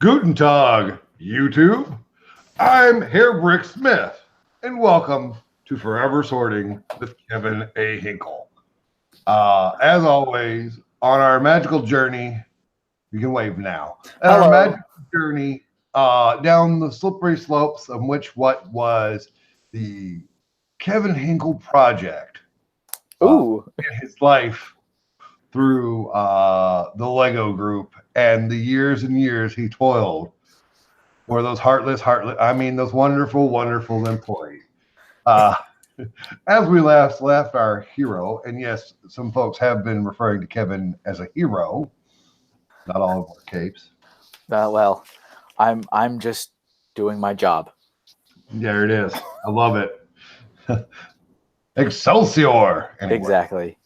Guten Tag, YouTube. I'm Hairbrick Smith, and welcome to Forever Sorting with Kevin A. Hinkle. As always, on our magical journey, you can wave now. On our magical journey down the slippery slopes of what was the Kevin Hinkle project in his life through the Lego group and the years and years he toiled for those those wonderful employees. As we last left our hero, and yes, some folks have been referring to Kevin as a hero, not all of our capes. Well, I'm just doing my job. There it is. I love it. Excelsior. Anyway. Exactly.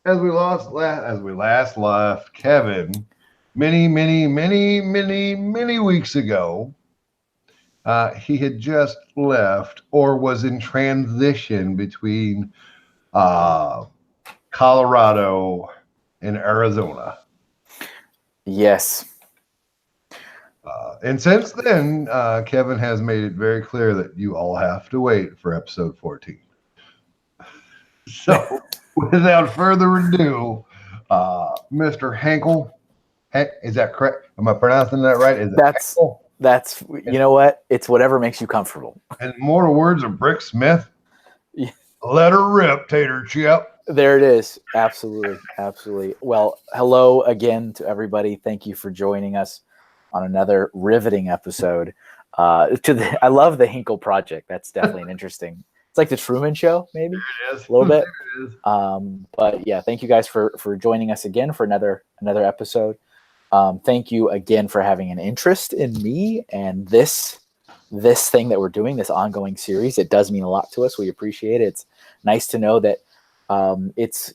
As we last left Kevin many weeks ago, he had just left or was in transition between Colorado and Arizona. Yes. And since then, Kevin has made it very clear that you all have to wait for episode 14. So, without further ado, Mr. Hinkle, is that correct? Am I pronouncing that right? That's you know what? It's whatever makes you comfortable. And more words of Brick Smith. Yeah. Let her rip, Tater Chip. There it is. Absolutely. Well, hello again to everybody. Thank you for joining us on another riveting episode. I love the Hinkle project. That's definitely an interesting. It's like the Truman Show, maybe it is. A little bit. But yeah, thank you guys for joining us again for another episode. Thank you again for having an interest in me and this thing that we're doing, this ongoing series. It does mean a lot to us. We appreciate it. It's nice to know that it's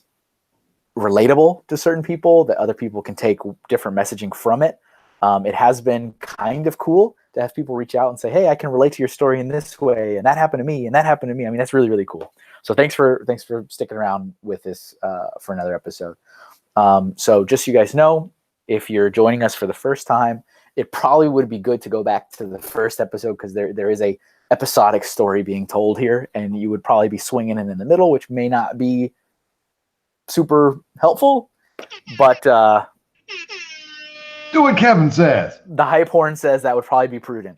relatable to certain people, that other people can take different messaging from it. It has been kind of cool to have people reach out and say, hey, I can relate to your story in this way, and that happened to me, and that happened to me. I mean, that's really, really cool. So thanks for sticking around with this for another episode. So just so you guys know, if you're joining us for the first time, it probably would be good to go back to the first episode because there is a episodic story being told here, and you would probably be swinging in the middle, which may not be super helpful, but do what Kevin says. The hype horn says that would probably be prudent.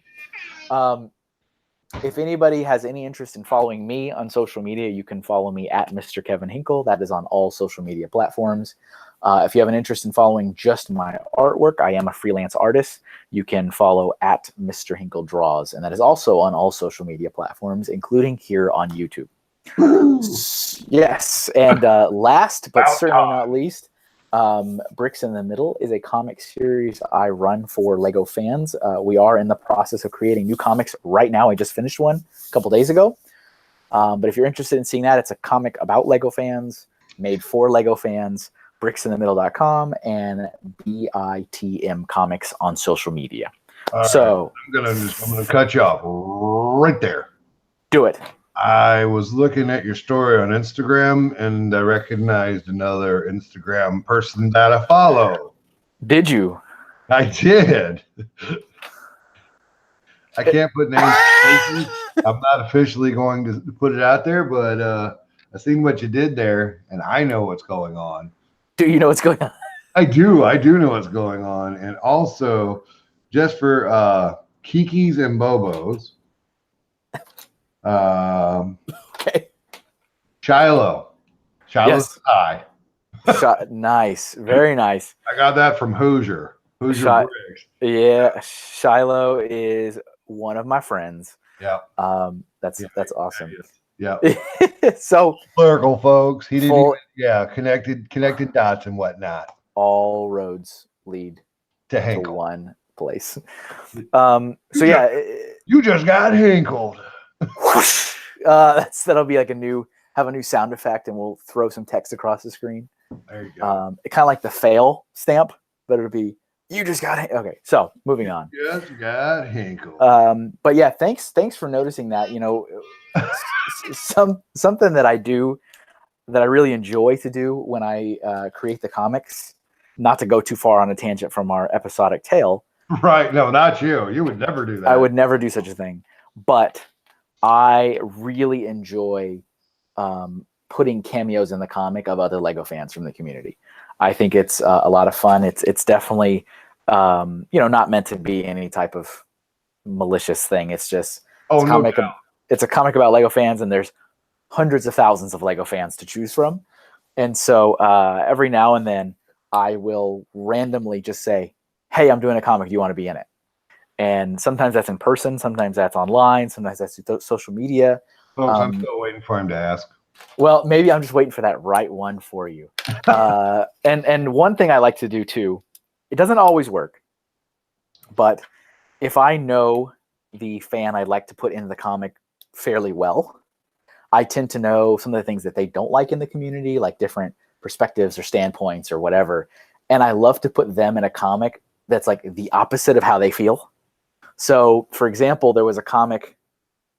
If anybody has any interest in following me on social media, you can follow me at Mr. Kevin Hinkle. That is on all social media platforms. If you have an interest in following just my artwork, I am a freelance artist. You can follow at Mr. Hinkle Draws, and that is also on all social media platforms, including here on YouTube. Yes, and last but certainly not least, Bricks in the Middle is a comic series I run for Lego fans. We are in the process of creating new comics right now. I just finished one a couple days ago. But if you're interested in seeing that, it's a comic about Lego fans, made for Lego fans, bricksinthemiddle.com and BITM Comics on social media. So I'm gonna cut you off right there. Do it. I was looking at your story on Instagram, and I recognized another Instagram person that I follow. Did you? I did. I can't put names. I'm not officially going to put it out there, but I seen what you did there, and I know what's going on. Do you know what's going on? I do know what's going on, and also just for Kikis and Bobos. Okay. Shiloh's yes. high. Nice, very nice. I got that from Hoosier Briggs. Yeah, Shiloh is one of my friends. Yeah. That's awesome. Yeah. So clerical folks. He didn't. Connected dots and whatnot. All roads lead to Hinkle. One place. So you just got Hinkled. That'll be like a new sound effect, and we'll throw some text across the screen. There you go. Kind of like the fail stamp, but it'll be you just got okay. So moving on. Just got Hinkle. But yeah, thanks for noticing that. You know, something that I do that I really enjoy to do when I create the comics not to go too far on a tangent from our episodic tale. Right. No, not you. You would never do that. I would never do such a thing. But I really enjoy putting cameos in the comic of other Lego fans from the community. I think it's a lot of fun. It's definitely, not meant to be any type of malicious thing. It's just it's a comic about Lego fans, and there's hundreds of thousands of Lego fans to choose from. And so every now and then I will randomly just say, hey, I'm doing a comic. Do you want to be in it? And sometimes that's in person. Sometimes that's online. Sometimes that's through social media. Folks, I'm still waiting for him to ask. Well, maybe I'm just waiting for that right one for you. And one thing I like to do too, it doesn't always work, but if I know the fan I'd like to put in the comic fairly well, I tend to know some of the things that they don't like in the community, like different perspectives or standpoints or whatever. And I love to put them in a comic that's like the opposite of how they feel. So, for example, there was a comic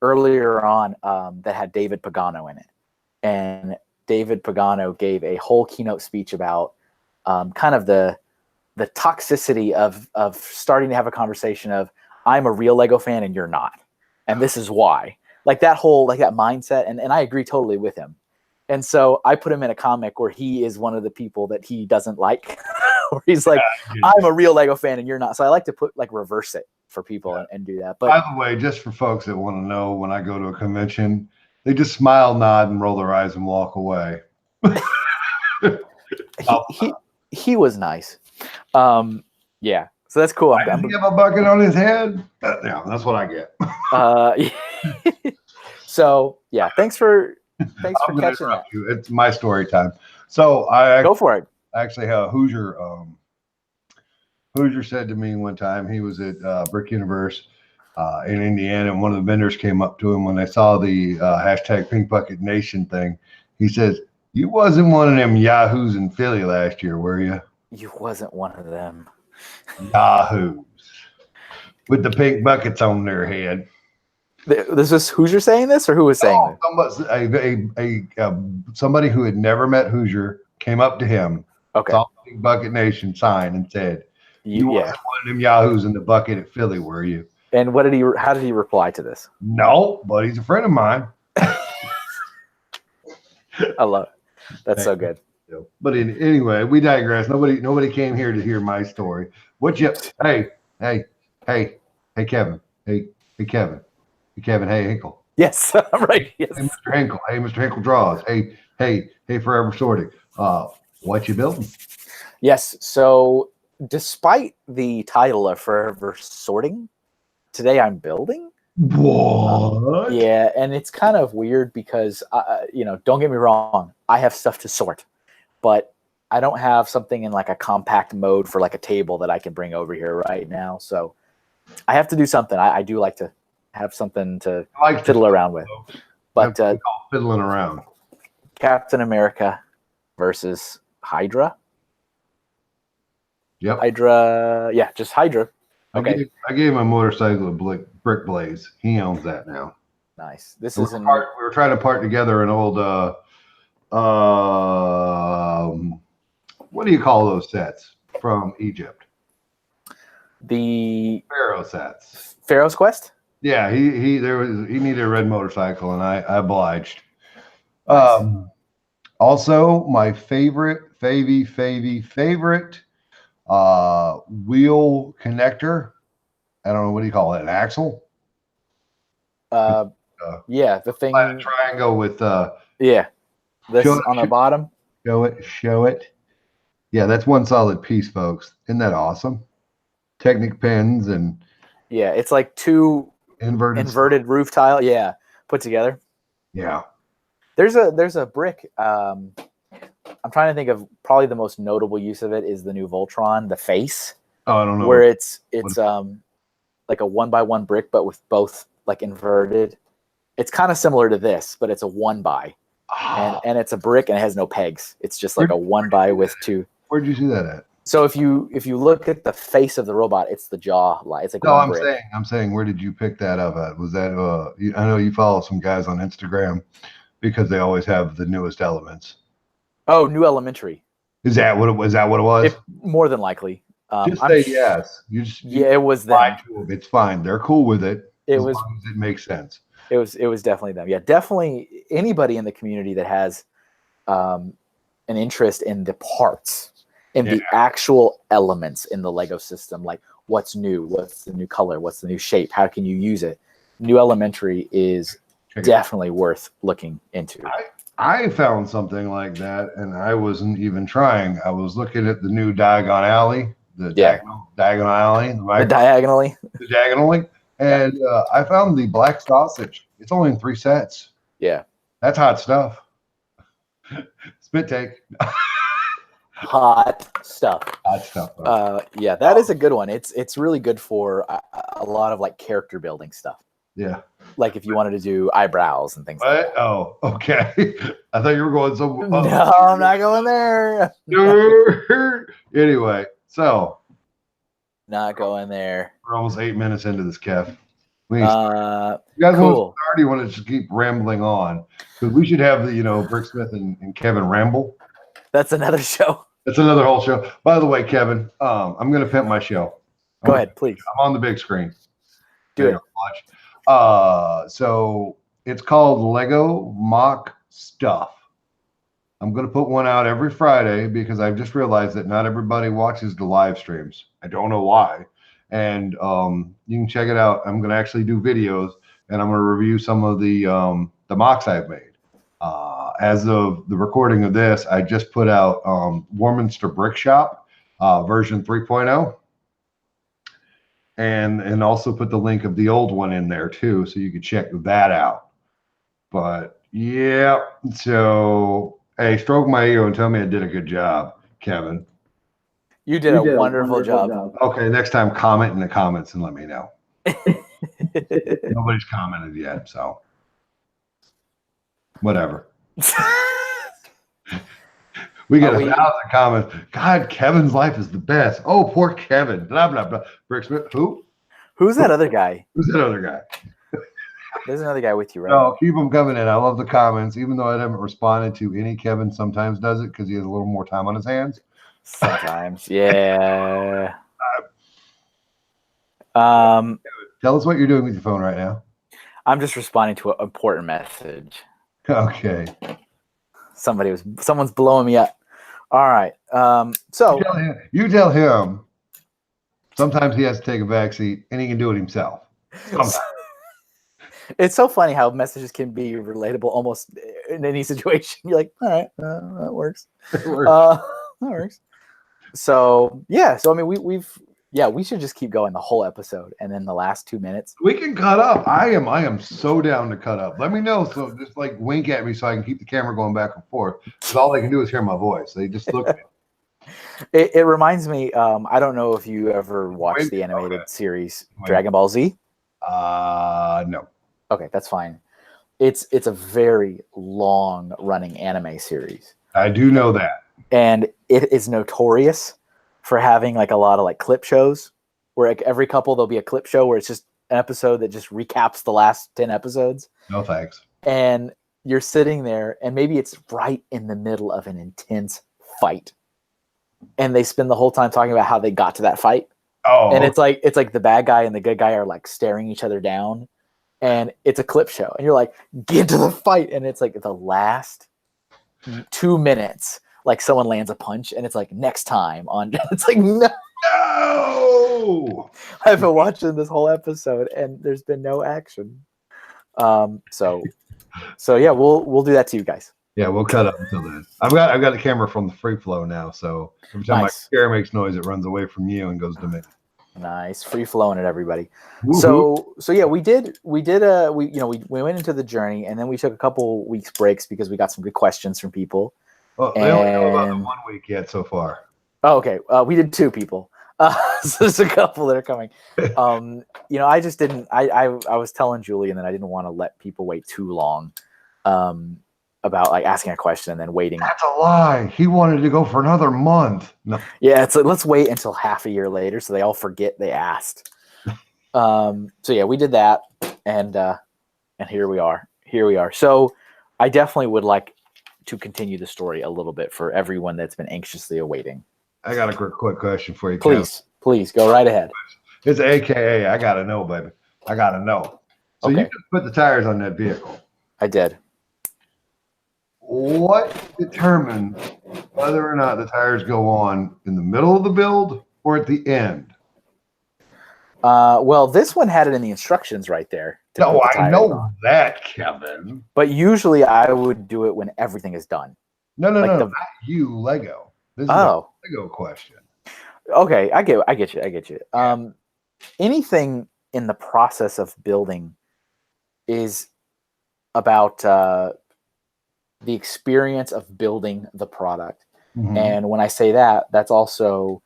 earlier on that had David Pagano in it. And David Pagano gave a whole keynote speech about kind of the toxicity of starting to have a conversation of, I'm a real Lego fan and you're not. And this is why. Like that mindset. And I agree totally with him. And so I put him in a comic where he is one of the people that he doesn't like. Where he's like, I'm a real Lego fan and you're not. So I like to reverse it for people and do that. But by the way, just for folks that want to know, when I go to a convention, they just smile, nod, and roll their eyes and walk away. he was nice. Yeah. So that's cool. Does he have a bucket on his head? Yeah, that's what I get. So yeah, thanks for catching that. It's my story time. So go for it. Actually, Hoosier said to me one time, he was at Brick Universe in Indiana, and one of the vendors came up to him when they saw the hashtag Pink Bucket Nation thing. He says, "You wasn't one of them yahoos in Philly last year, were you?" You wasn't one of them yahoos with the pink buckets on their head. This is Hoosier saying this, or who was saying this? Somebody who had never met Hoosier came up to him, saw the Pink Bucket Nation sign, and said, "You wasn't one of them yahoos in the bucket at Philly, were you?" And how did he reply to this? No, but he's a friend of mine. I love it. That's so good. But anyway, we digress. Nobody came here to hear my story. Hey, Kevin. Hey, Kevin. Hey, Kevin. Hey, Hinkle. Yes, I'm right. Yes. Hey, Mr. Hinkle. Hey, Mr. Hinkle Draws. Hey, Forever Sorting. What you building? Yes. So, despite the title of Forever Sorting, today I'm building. What? Yeah, and it's kind of weird because, don't get me wrong, I have stuff to sort, but I don't have something in like a compact mode for like a table that I can bring over here right now. So I have to do something. I do like to have something to fiddle around with. But fiddling around. Captain America versus Hydra. Yep. Hydra. Yeah, just Hydra. Okay. I gave my motorcycle a Brick Blaze. He owns that now. Nice. We were trying to part together an old what do you call those sets from Egypt? The Pharaoh sets. Pharaoh's Quest? Yeah, he needed a red motorcycle, and I obliged. Nice. Also, my favorite wheel connector. I don't know, what do you call it? An axle? Yeah, the thing. A triangle with this on the bottom. Show it. Yeah, that's one solid piece, folks. Isn't that awesome? Technic pins and it's like two inverted roof tile. Yeah, put together. Yeah. There's a brick. I'm trying to think of probably the most notable use of it is the new Voltron, the face. Oh, I don't know. Where it's like a 1x1 brick, but with both like inverted. It's kind of similar to this, but it's a 1x. And it's a brick and it has no pegs. It's just like a 1x with two. Where'd you see that at? So if you look at the face of the robot, it's the jaw. It's like I'm saying, where did you pick that up at? Was that I know you follow some guys on Instagram because they always have the newest elements. Oh, New Elementary. Is that what it was? Is that what it was? More than likely. Just say yes. You it was them. lie to them. It's fine. They're cool with it. It as was. long as it makes sense. It was definitely them. Yeah, definitely anybody in the community that has an interest in the parts, in the actual elements in the Lego system, like what's new, what's the new color, what's the new shape, how can you use it. New Elementary is definitely worth looking into. I found something like that, and I wasn't even trying. I was looking at the new Diagon Alley, the diagonally, and I found the black sausage. It's only in 3 sets. Yeah, that's hot stuff. Spit take. Hot stuff. Yeah, that is a good one. It's really good for a lot of like character building stuff. Yeah. Like if you wanted to do eyebrows and things like that. Oh, okay. I thought you were going somewhere. No, I'm not going there. Anyway, so. Not going there. We're almost 8 minutes into this, Kev. You guys already want to just keep rambling on. Because we should have the, Brick Smith and Kevin ramble. That's another show. That's another whole show. By the way, Kevin, I'm going to pimp my show. Go ahead, please. I'm on the big screen. Do it. Watch. So it's called Lego Mock Stuff. I'm going to put one out every Friday because I've just realized that not everybody watches the live streams. I don't know why. And you can check it out. I'm going to actually do videos, and I'm going to review some of the mocks I've made. As of the recording of this, I just put out Warminster Brick Shop version 3.0. And also put the link of the old one in there too, so you can check that out. But yeah, so hey, stroke my ego and tell me I did a good job, Kevin. You did a wonderful job. Okay, next time comment in the comments and let me know. Nobody's commented yet, so whatever. We got 1,000 comments. God, Kevin's life is the best. Oh, poor Kevin. Blah, blah, blah. Brick Smith, who? Who's that other guy? Who's that other guy? There's another guy with you, right? No, keep them coming in. I love the comments. Even though I haven't responded to any, Kevin sometimes does it because he has a little more time on his hands. Sometimes, yeah. Tell us what you're doing with your phone right now. I'm just responding to an important message. Okay. Someone's blowing me up. All right. So you tell him sometimes he has to take a back seat and he can do it himself. Sometimes. It's so funny how messages can be relatable almost in any situation. You're like, all right, that works. That works. So yeah. So I mean, we should just keep going the whole episode, and then the last 2 minutes we can cut up. I am so down to cut up. Let me know. So just like wink at me so I can keep the camera going back and forth. Because all they can do is hear my voice. They just look at me. It reminds me. I don't know if you ever watched the animated series Dragon Ball Z. No. Okay, that's fine. It's a very long running anime series. I do know that. And it is notorious for having like a lot of like clip shows where like every couple there'll be a clip show where it's just an episode that just recaps the last 10 episodes. No thanks. And you're sitting there and maybe it's right in the middle of an intense fight. And they spend the whole time talking about how they got to that fight. Oh. And it's like the bad guy and the good guy are like staring each other down. And it's a clip show. And you're like, get to the fight. And it's like the last 2 minutes. Like someone lands a punch and it's like next time on. It's like no. I've been watching this whole episode and there's been no action. So yeah, we'll do that to you guys. Yeah, we'll cut up until then. I've got a camera from the free flow now, so every time my chair makes noise, it runs away from you and goes to me. Nice, free flowing it, everybody. Woo-hoo. So yeah, we went into the journey and then we took a couple weeks breaks because we got some good questions from people. Well, they only know about the 1 week yet so far. Oh, okay. We did 2 people. So there's a couple that are coming. I just didn't. I was telling Julian that I didn't want to let people wait too long about like asking a question and then waiting. That's a lie. He wanted to go for another month. No. Yeah, it's like let's wait until half a year later so they all forget they asked. So yeah, we did that, and here we are. So I definitely would like to continue the story a little bit for everyone that's been anxiously awaiting. I got a quick question for you, Please go right ahead. It's AKA, I gotta know, baby. I gotta know. So Okay. you just put the tires on that vehicle. I did. What determined whether or not the tires go on in the middle of the build or at the end? Well, this one had it in the instructions right there. No, I know that, Kevin. But usually I would do it when everything is done. No, not you, Lego. This is a Lego question. Okay, I get you. Yeah. Anything in the process of building is about the experience of building the product. Mm-hmm. And when I say that, that's also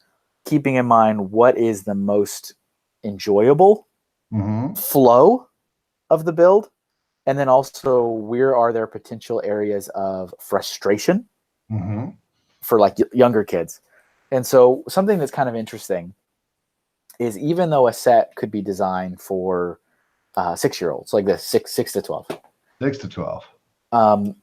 keeping in mind what is the most enjoyable flow of the build, and then also where are there potential areas of frustration for like younger kids. And so something that's kind of interesting is even though a set could be designed for 6-year-olds, like this 6 to 12, 6 to 12,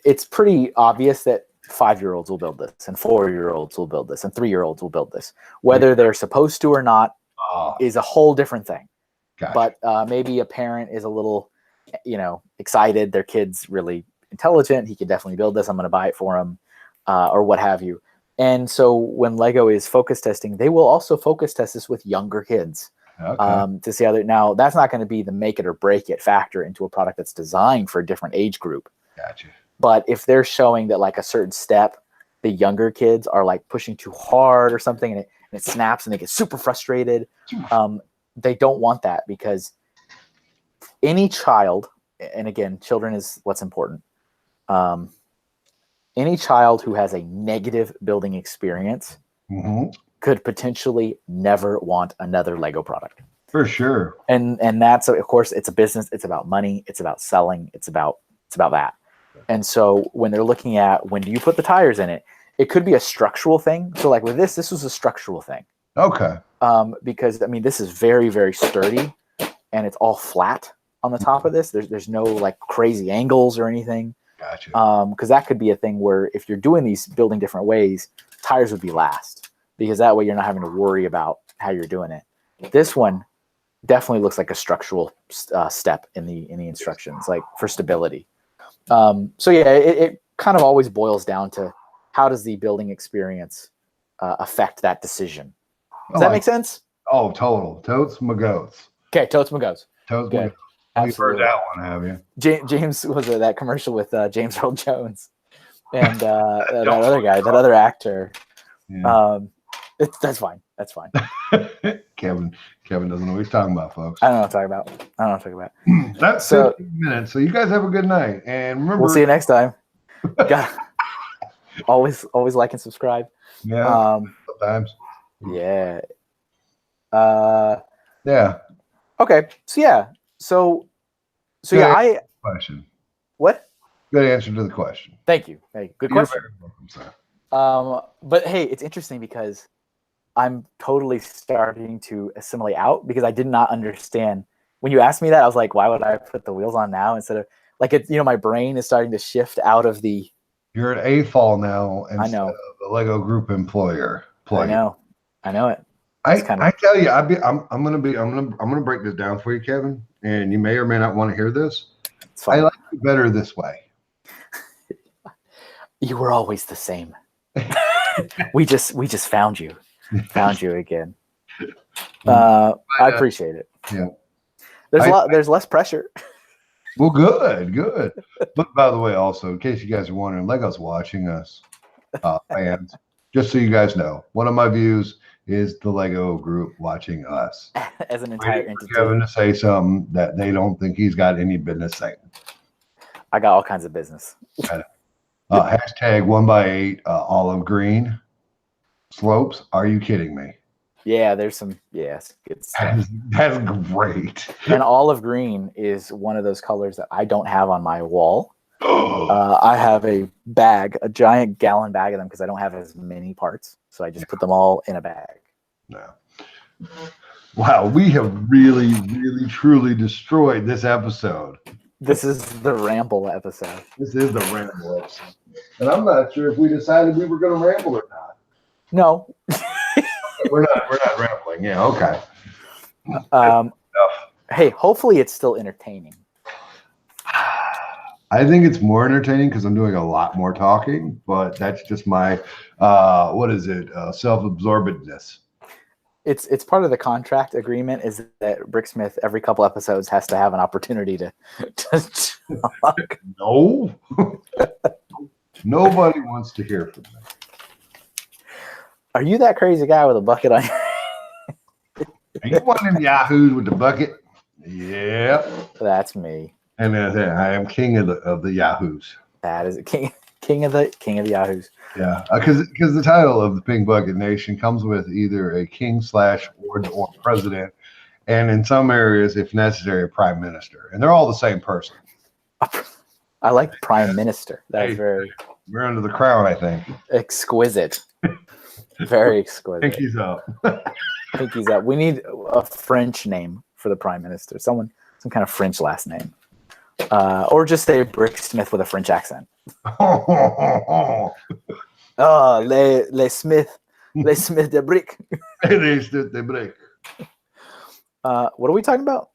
it's pretty obvious that 5-year-olds will build this, and 4-year-olds will build this, and 3-year-olds will build this. Whether they're supposed to or not is a whole different thing. Gotcha. But maybe a parent is a little, excited. Their kid's really intelligent. He could definitely build this. I'm going to buy it for him, or what have you. And so when Lego is focus testing, they will also focus test this with younger kids to see how they. Now, that's not going to be the make it or break it factor into a product that's designed for a different age group. Gotcha. But if they're showing that like a certain step, the younger kids are like pushing too hard or something, and it snaps and they get super frustrated. They don't want that, because any child, and again, children is what's important. Any child who has a negative building experience could potentially never want another Lego product. For sure. And that's, of course, it's a business. It's about money. It's about selling. It's about that. And so when they're looking at when do you put the tires in it, it could be a structural thing. So like with this was a structural thing. Okay. Because I mean, this is very, very sturdy, and it's all flat on the top of this. There's no like crazy angles or anything. Gotcha. Because that could be a thing where if you're doing these building different ways, tires would be last, because that way you're not having to worry about how you're doing it. This one definitely looks like a structural step in the instructions, like for stability. So yeah, it kind of always boils down to how does the building experience affect that decision. Does that make sense? Oh, total. Totes my goats. Okay, totes my goats. Totes my goats. You've heard that one, have you? James was that commercial with James Earl Jones and that other guy, that other actor. Yeah. That's fine. That's fine. Kevin doesn't know what he's talking about, folks. I don't know what I'm talking about. That's 15 minutes. So you guys have a good night, and remember, we'll see you next time. always like and subscribe. Yeah. Sometimes. Yeah. Yeah. Okay. So yeah. So yeah. Question. What? Good answer to the question. Thank you. Hey, good question. You're very welcome, sir. But hey, it's interesting because I'm totally starting to assimilate out, because I did not understand when you asked me that. I was like, why would I put the wheels on now instead of like it? My brain is starting to shift out of the. You're an AFOL now instead of the Lego Group employer. I know it. I tell you, I'm gonna break this down for you, Kevin, and you may or may not want to hear this. I like you better this way. You were always the same. we just found you again. I appreciate it. Yeah. There's less pressure. Well, good. But by the way, also, in case you guys are wondering, Lego's watching us, fans. Just so you guys know, one of my views is the Lego Group watching us as an entire entity. Kevin to say something that they don't think he's got any business saying. I got all kinds of business. Hashtag 1x8 olive green slopes. Are you kidding me? Yeah, there's some. Yes, good stuff. That's great. And olive green is one of those colors that I don't have on my wall. I have a giant gallon bag of them, because I don't have as many parts. So I just put them all in a bag. No. Wow, we have really, really, truly destroyed this episode. This is the ramble episode. This is the ramble episode. And I'm not sure if we decided we were going to ramble or not. No. We're not rambling. Yeah, okay. Hey, hopefully it's still entertaining. I think it's more entertaining because I'm doing a lot more talking, but that's just my self-absorbedness. It's part of the contract agreement is that Bricksmith every couple episodes has to have an opportunity to talk. No. Nobody wants to hear from me. Are you that crazy guy with a bucket on your Are you one of them yahoos with the bucket? Yeah. That's me. And I am king of the yahoos. That is king of the yahoos. Yeah, because the title of the Pink Bucket Nation comes with either a king or president, and in some areas, if necessary, a prime minister, and they're all the same person. I like prime minister. That's very. We're under the crown, I think. Exquisite. Very exquisite. Pinkies up. Pinkies up. We need a French name for the prime minister. Some kind of French last name, or just say Bricksmith with a French accent. Oh, les Smith de Brick. Les Smith de Brick. What are we talking about?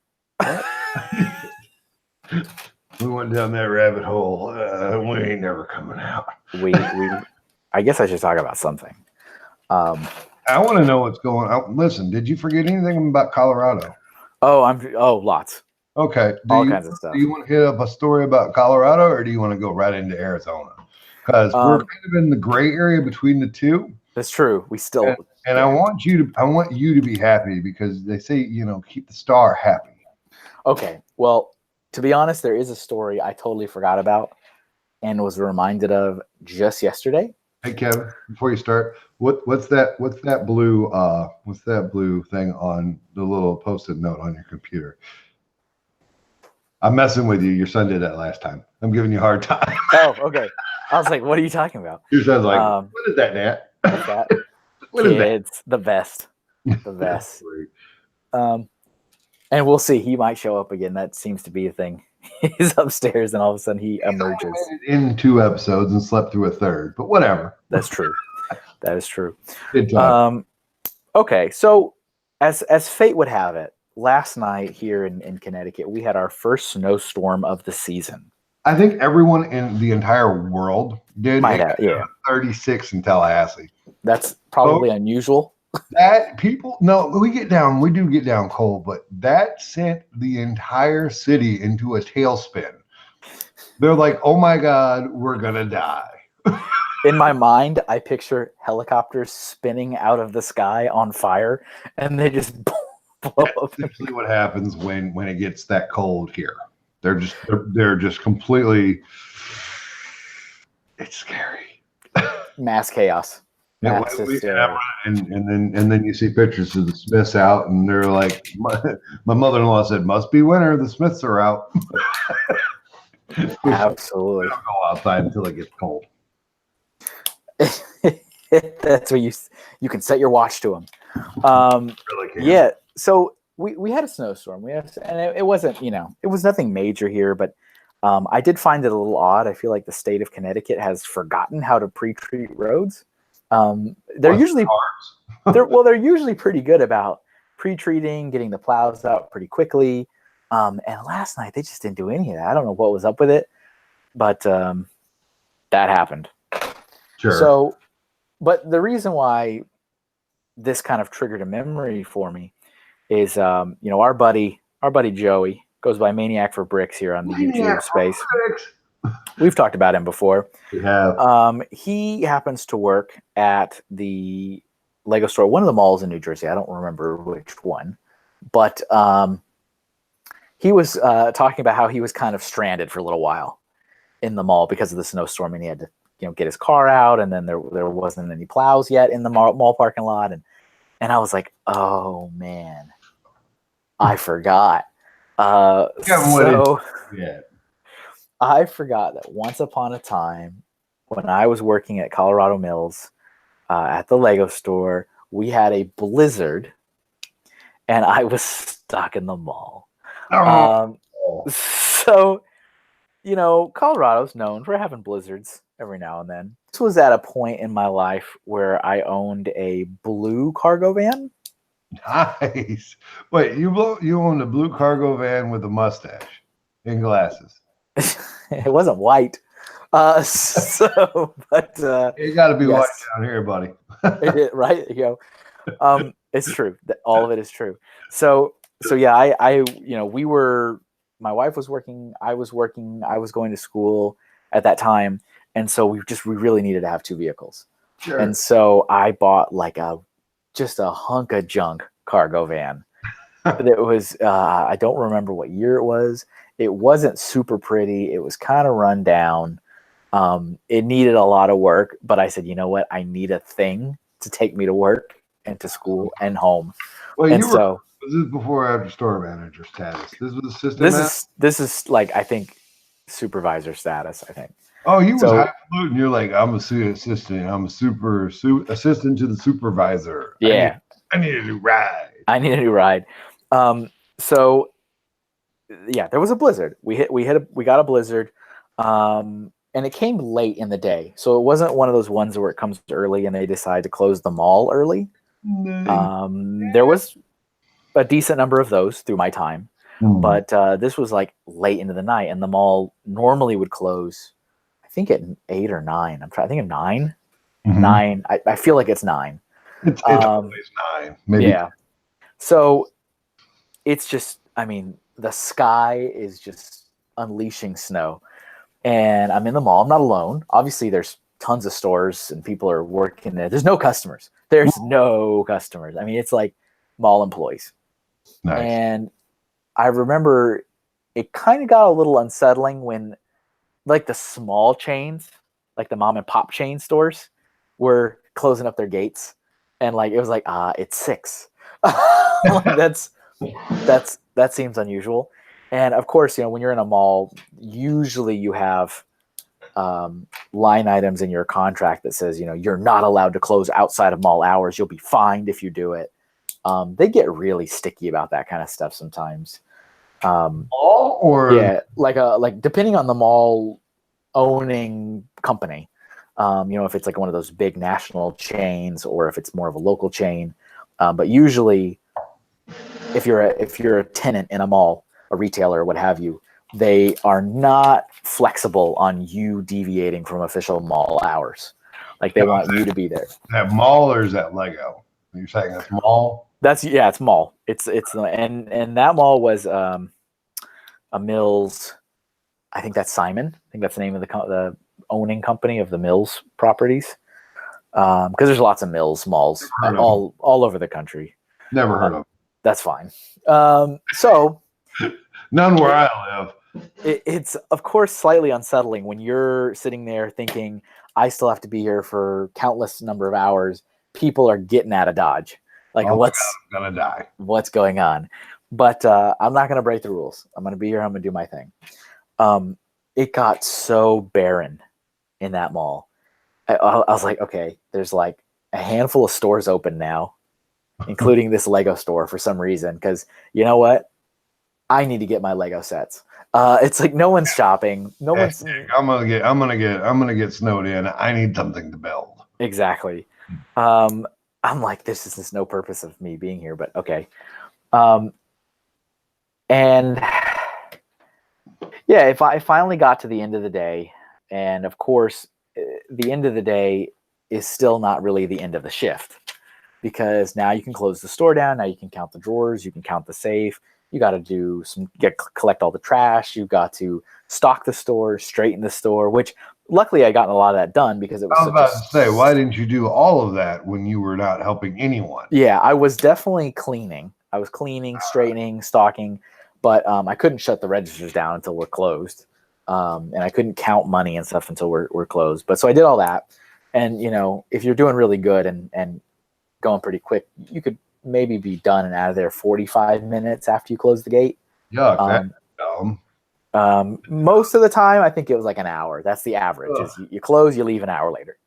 We went down that rabbit hole. We ain't never coming out. We. I guess I should talk about something. I want to know what's going on. Listen, did you forget anything about Colorado? Lots. Okay. All kinds of stuff. Do you want to hit up a story about Colorado, or do you want to go right into Arizona? Because we're kind of in the gray area between the two. That's true. We still. And I want you to be happy because they say, keep the star happy. Okay. Well, to be honest, there is a story I totally forgot about and was reminded of just yesterday. Hey Kevin, before you start, what's that blue thing on the little Post-it note on your computer? I'm messing with you. Your son did that last time. I'm giving you a hard time. Oh, okay. I was like, what are you talking about? Your son's like, what is that, Nat? What's that? What is that? It's the best. The best. And we'll see. He might show up again. That seems to be a thing. He's upstairs and all of a sudden he emerges. In 2 episodes and slept through a third, but whatever. That's true. That is true. Okay, so as fate would have it, last night here in Connecticut, we had our first snowstorm of the season. I think everyone in the entire world did. Might have, yeah. 36 in Tallahassee. That's probably unusual. We do get down cold, but that sent the entire city into a tailspin. They're like, oh my God, we're going to die. In my mind, I picture helicopters spinning out of the sky on fire, and they just blow up. That's essentially what happens when it gets that cold here. They're just completely. It's scary. Mass chaos. Yeah, and then you see pictures of the Smiths out, and they're like, my mother-in-law said, "Must be winter. The Smiths are out." Absolutely. We don't go outside until it gets cold. That's where you can set your watch to them. Really can. Yeah. So we had a snowstorm. It wasn't, it was nothing major here, but I did find it a little odd. I feel like the state of Connecticut has forgotten how to pre-treat roads. They're usually pretty good about pre-treating, getting the plows out pretty quickly. And last night they just didn't do any of that. I don't know what was up with it, but that happened. Sure. So, but the reason why this kind of triggered a memory for me is, our buddy Joey goes by Maniac for Bricks here on the YouTube space. We've talked about him before. We have. He happens to work at the Lego store, one of the malls in New Jersey. I don't remember which one, but he was talking about how he was kind of stranded for a little while in the mall because of the snowstorm, and he had to, get his car out, and then there wasn't any plows yet in the mall parking lot, and I was like, oh man, I forgot. I forgot that once upon a time, when I was working at Colorado Mills at the Lego store, we had a blizzard, and I was stuck in the mall. So Colorado's known for having blizzards every now and then. This was at a point in my life where I owned a blue cargo van. Nice. Wait, you own a blue cargo van with a mustache and glasses. It wasn't white. But It got to be white yes, down here, buddy. right? It's true. All of it is true. So yeah, I my wife was working, I was working, I was going to school at that time, and so we really needed to have two vehicles. Sure. And so I bought like just a hunk of junk cargo van. It was I don't remember what year it was. It wasn't super pretty. It was kind of run down. It needed a lot of work, but I said, you know what? I need a thing to take me to work and to school and home. Well, and was this before or after store manager status? This was assistant. This is like, I think, supervisor status. I think. Oh, you was highfalutin. You're like, I'm a student assistant. I'm a assistant to the supervisor. Yeah, I need a new ride. So yeah, there was a blizzard. We got a blizzard. And it came late in the day. So it wasn't one of those ones where it comes early and they decide to close the mall early. There was a decent number of those through my time. But this was like late into the night, and the mall normally would close, I think at 8 or 9. I think at 9. 9. I feel like it's 9. It's always 9. Maybe. Yeah. So it's just, the sky is just unleashing snow. And I'm in the mall. I'm not alone. Obviously, there's tons of stores and people are working there. There's no customers. It's like mall employees. Nice. And I remember it kind of got a little unsettling when, like, the small chains, like the mom and pop chain stores, were closing up their gates. And like, it was like, it's 6. That seems unusual. And of course, when you're in a mall, usually you have line items in your contract that says, you're not allowed to close outside of mall hours. You'll be fined if you do it. They get really sticky about that kind of stuff sometimes. Yeah, like depending on the mall owning company, if it's like one of those big national chains or if it's more of a local chain. But usually, if you're a tenant in a mall, a retailer, what have you, they are not flexible on you deviating from official mall hours. Like, they want you to be there. That mall, or is that Lego? You're saying that's mall? It's mall. It's and that mall was a Mills. I think that's Simon. I think that's the name of the owning company of the Mills properties. Because there's lots of Mills malls all over the country. Never heard of. That's fine. So. None where I live. It's, of course, slightly unsettling when you're sitting there thinking, I still have to be here for countless number of hours. People are getting out of Dodge. Like, I'm gonna die. What's going on? But I'm not going to break the rules. I'm going to be here. I'm going to do my thing. It got so barren in that mall. I was like, okay, there's like a handful of stores open now, including this Lego store for some reason. Because you know what? I need to get my Lego sets. It's like no one's shopping. I'm gonna get snowed in. I need something to build. Exactly. I'm like, this is no purpose of me being here, but okay. And yeah, if I finally got to the end of the day, and of course, the end of the day is still not really the end of the shift, because now you can close the store down. Now you can count the drawers. You can count the safe. You got to collect all the trash. You got to stock the store, straighten the store, which luckily I got a lot of that done because it was. I was about to say, why didn't you do all of that when you were not helping anyone? Yeah, I was definitely cleaning. I was cleaning, straightening, stocking, but I couldn't shut the registers down until we're closed. And I couldn't count money and stuff until we're closed. But so I did all that. And, if you're doing really good and going pretty quick, you could maybe be done and out of there 45 minutes after you close the gate. Yeah, most of the time, I think it was like an hour. That's the average. Is you close, you leave an hour later.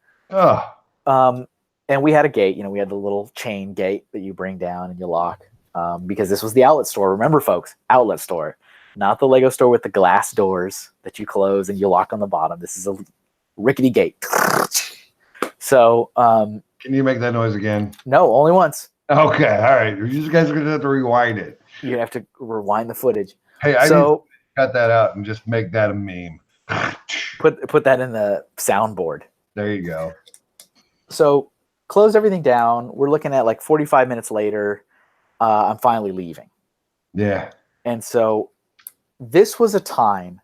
And we had a gate. We had the little chain gate that you bring down and you lock, because this was the outlet store. Remember, folks, outlet store. not the Lego store with the glass doors that you close and you lock on the bottom. This is a rickety gate. So, can you make that noise again? No, only once. Okay, all right. You guys are gonna have to rewind it. You have to rewind the footage. Hey, I need to cut that out and just make that a meme. Put that in the soundboard. There you go. So close everything down. We're looking at like 45 minutes later. I'm finally leaving. Yeah. And so this was a time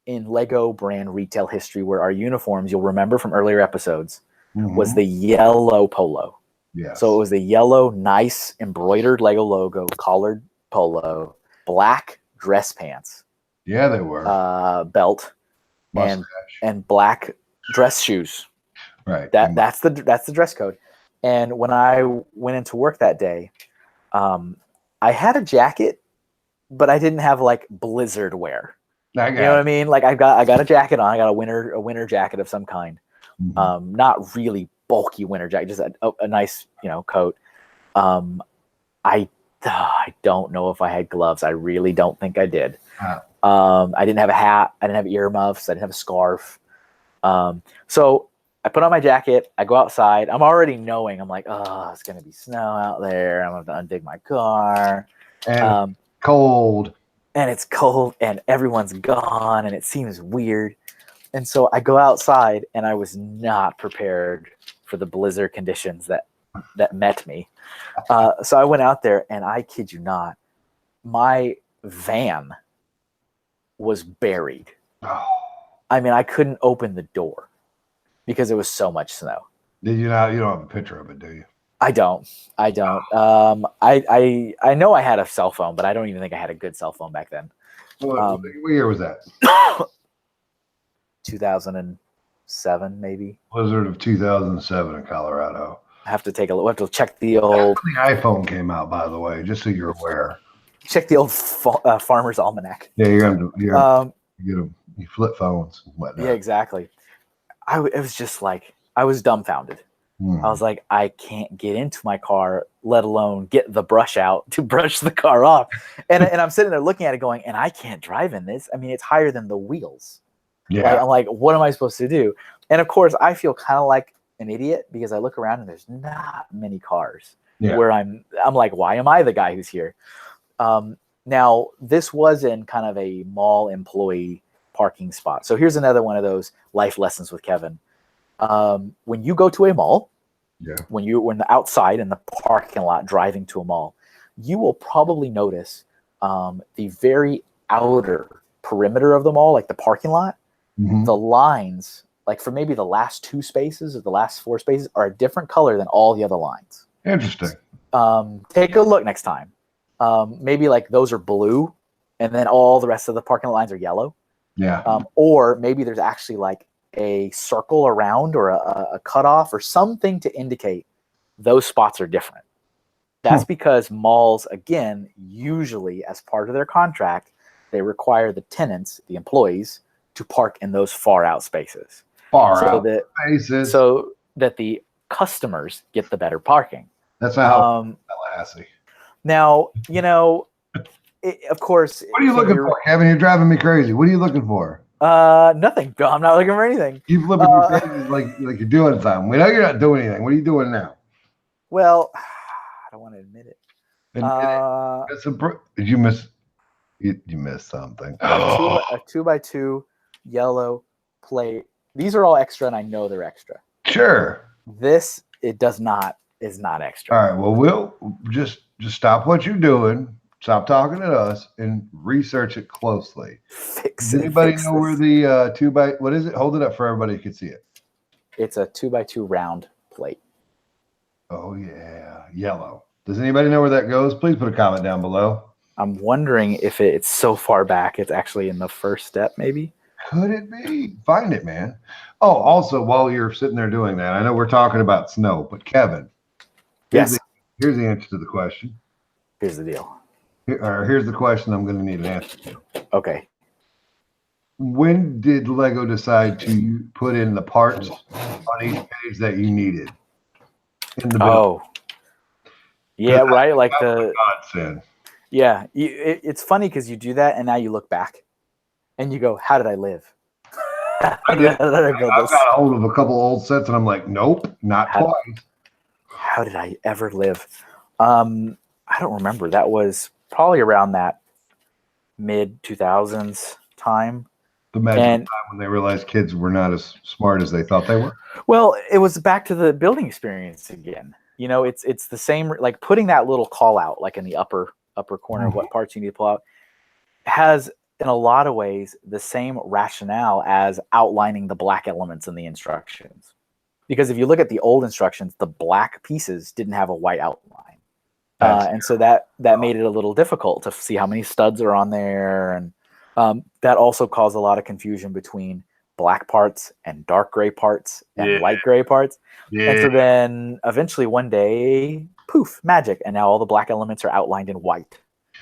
in Lego brand retail history where our uniforms, you'll remember from earlier episodes, was the yellow polo. Yeah. So it was the yellow, nice embroidered Lego logo, collared polo, black dress pants. Yeah, they were. Belt and black dress shoes. Right. That's the dress code. And when I went into work that day, I had a jacket, but I didn't have like blizzard wear. You know what I mean? Like I got a jacket on. I got a winter jacket of some kind. Not really bulky winter jacket, just a nice, coat. I don't know if I had gloves. I really don't think I did. I didn't have a hat. I didn't have earmuffs. I didn't have a scarf. So I put on my jacket. I go outside. I'm already knowing. I'm like, oh, it's gonna be snow out there. I'm gonna undig my car. And cold. And it's cold, and everyone's gone, and it seems weird. And so I go outside, and I was not prepared for the blizzard conditions that met me. So I went out there, and I kid you not, my van was buried. I mean, I couldn't open the door because it was so much snow. Did you not? You don't have a picture of it, do you? I don't. I know I had a cell phone, but I don't even think I had a good cell phone back then. What year was that? 2007, maybe. Blizzard of 2007 in Colorado. I have to take a look. We have to check the old. The iPhone came out, by the way, just so you're aware. Check the old Farmer's Almanac. Yeah, you're gonna get them. You flip phones and whatnot. Yeah, exactly. It was just like I was dumbfounded. I was like, I can't get into my car, let alone get the brush out to brush the car off. And I'm sitting there looking at it going, and I can't drive in this. I mean, it's higher than the wheels. Yeah. I'm like, what am I supposed to do? And of course, I feel kind of like an idiot because I look around and there's not many cars where I'm like, why am I the guy who's here? Now, this was in kind of a mall employee parking spot. So here's another one of those life lessons with Kevin. When you go to a mall, when the outside in the parking lot driving to a mall, you will probably notice the very outer perimeter of the mall, like the parking lot, the lines, like for maybe the last 2 spaces or the last 4 spaces, are a different color than all the other lines. Interesting. Take a look next time. Maybe like those are blue, and then all the rest of the parking lot lines are yellow. Yeah. Or maybe there's actually like a circle around or a cutoff or something to indicate those spots are different. That's because malls, again, usually as part of their contract, they require the tenants, the employees, to park in those far out spaces. Spaces. So that the customers get the better parking. That's not how Tallahassee. Now, of course. What are you looking for, Kevin? You're driving me crazy. What are you looking for? Nothing. I'm not looking for anything. You're flipping your faces like you're doing something. We know you're not doing anything. What are you doing now? Well, I don't want to admit it. Did you miss? You missed something. A 2x2 yellow plate. These are all extra, and I know they're extra. Sure. This is not extra. All right. Well, we'll just stop what you're doing. Stop talking at us and research it closely. Does anybody know where the 2x? What is it? Hold it up for everybody who can see it. It's a 2x2 round plate. Oh yeah, yellow. Does anybody know where that goes? Please put a comment down below. I'm wondering if it's so far back, it's actually in the first step, maybe. Could it be? Find it, man. Oh, also, while you're sitting there doing that, I know we're talking about snow, but Kevin, here's the answer to the question. Here's the deal. Here's the question I'm going to need an answer to. Okay. When did Lego decide to put in the parts on each page that you needed in the build? Oh, yeah, right. Like the godsend. Yeah, it's funny because you do that, and now you look back, and you go, "How did I live? how did I build I've this? got a hold of a couple old sets, and I'm like, nope, not How, twice. how did I ever live?" I don't remember. That was probably around that mid 2000s time. The magical And time when they realized kids were not as smart as they thought they were. well, it was back to the building experience again. You know, it's the same, like putting that little call out, like in the upper corner of what parts you need to pull out, has in a lot of ways the same rationale as outlining the black elements in the instructions. Because if you look at the old instructions, the black pieces didn't have a white outline. And so that made it a little difficult to see how many studs are on there. And that also caused a lot of confusion between black parts and dark gray parts and light gray parts. Yeah. And so then eventually one day, poof, magic. And now all the black elements are outlined in white.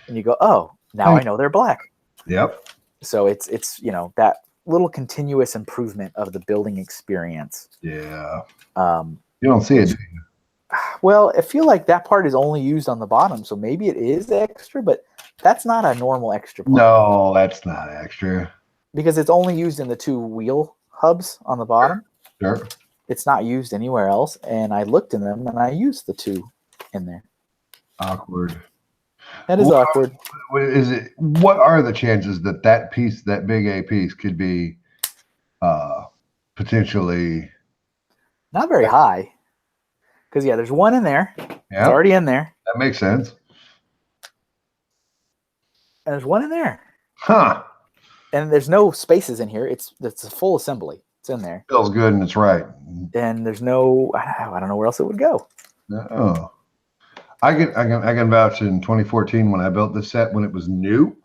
And you go, oh, now I know they're black. Yep. So it's that little continuous improvement of the building experience. Yeah. You don't see it. Well, I feel like that part is only used on the bottom, so maybe it is extra, but that's not a normal extra part. No, that's not extra. Because it's only used in the two wheel hubs on the bottom. Sure. It's not used anywhere else, and I looked in them, and I used the two in there. Awkward. That is awkward. What are the chances that piece, that big A piece, could be potentially not very high? Because there's one in there. Yeah. It's already in there. That makes sense. And there's one in there. Huh. And there's no spaces in here. It's a full assembly. It's in there. Feels good and it's right. And there's no, I don't know where else it would go. Oh. I can vouch in 2014 when I built this set when it was new.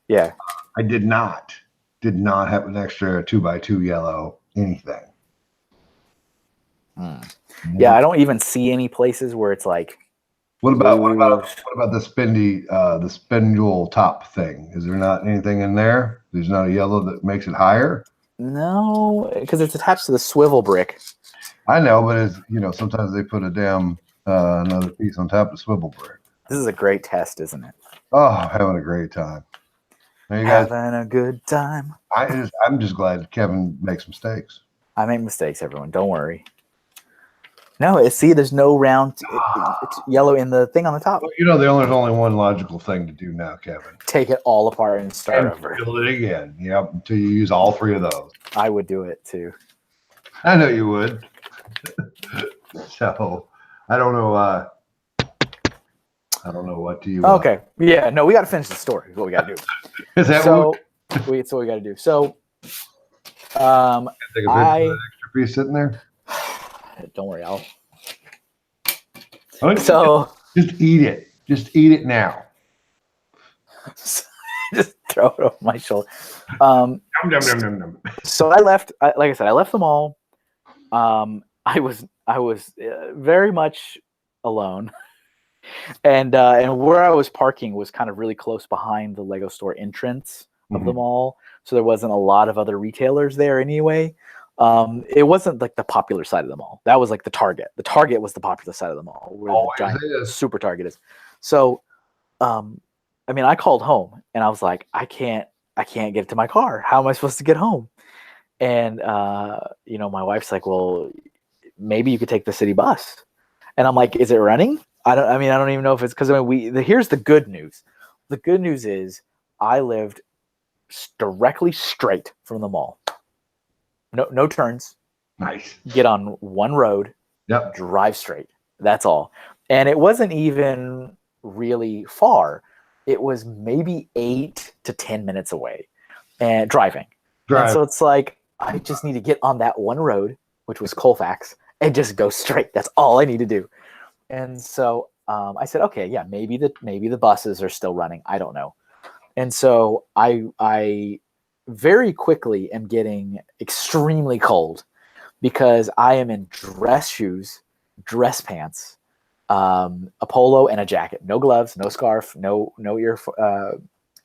Yeah. I did not have an extra 2x2 yellow anything. Yeah, I don't even see any places where it's like. What about the the spindle top thing? Is there not anything in there? There's not a yellow that makes it higher? No, because it's attached to the swivel brick. I know, but it's sometimes they put a damn another piece on top of the swivel brick. This is a great test, isn't it? Oh, I'm having a great time. Now you guys, having a good time. I'm just glad Kevin makes mistakes. I make mistakes, everyone. Don't worry. No, there's no round. It's yellow in the thing on the top. Well, there's only one logical thing to do now, Kevin. Take it all apart and start over. Build it again. Yep, until you use all three of those. I would do it too. I know you would. So, I don't know. I don't know what do you. Okay. Yeah. No, we got to finish the story. Is what we got to do. Is that it's what we got to do. So, take a picture of that extra piece sitting there. Don't worry, just eat it. Just eat it now. Just throw it over my shoulder. Nom, nom, nom, nom, nom. So I left. Like I said, I left the mall. I was very much alone, and where I was parking was kind of really close behind the Lego store entrance of the mall, so there wasn't a lot of other retailers there anyway. It wasn't like the popular side of the mall. That was like the Target. The Target was the popular side of the mall, where the giant super Target is. So, I called home and I was like, I can't get it to my car. How am I supposed to get home? And my wife's like, well, maybe you could take the city bus. And I'm like, is it running? I don't even know if it's because here's the good news. The good news is I lived directly straight from the mall. No turns. Nice. Get on one road. Yep. Drive straight. That's all. And it wasn't even really far. It was maybe 8 to 10 minutes away, and driving. And so it's like I just need to get on that one road, which was Colfax, and just go straight. That's all I need to do. And so I said, okay, yeah, maybe the buses are still running. I don't know. And so I very quickly am getting extremely cold because I am in dress shoes, dress pants, a polo, and a jacket. No gloves, no scarf, no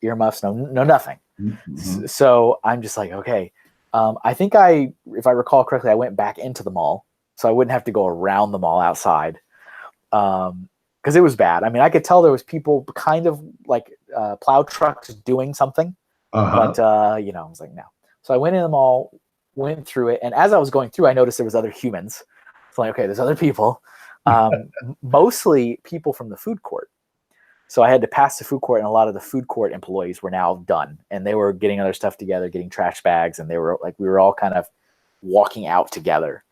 earmuffs, no nothing. Mm-hmm. So I'm just like, okay. I think if I recall correctly, I went back into the mall, so I wouldn't have to go around the mall outside. because it was bad. I mean, I could tell there was people kind of like plow trucks doing something, but I was like, no. So I went in the mall, went through it, and as I was going through, I noticed there was other humans. It's like, okay, there's other people, mostly people from the food court. So I had to pass the food court, and a lot of the food court employees were now done, and they were getting other stuff together, getting trash bags, and they were like, we were all kind of walking out together.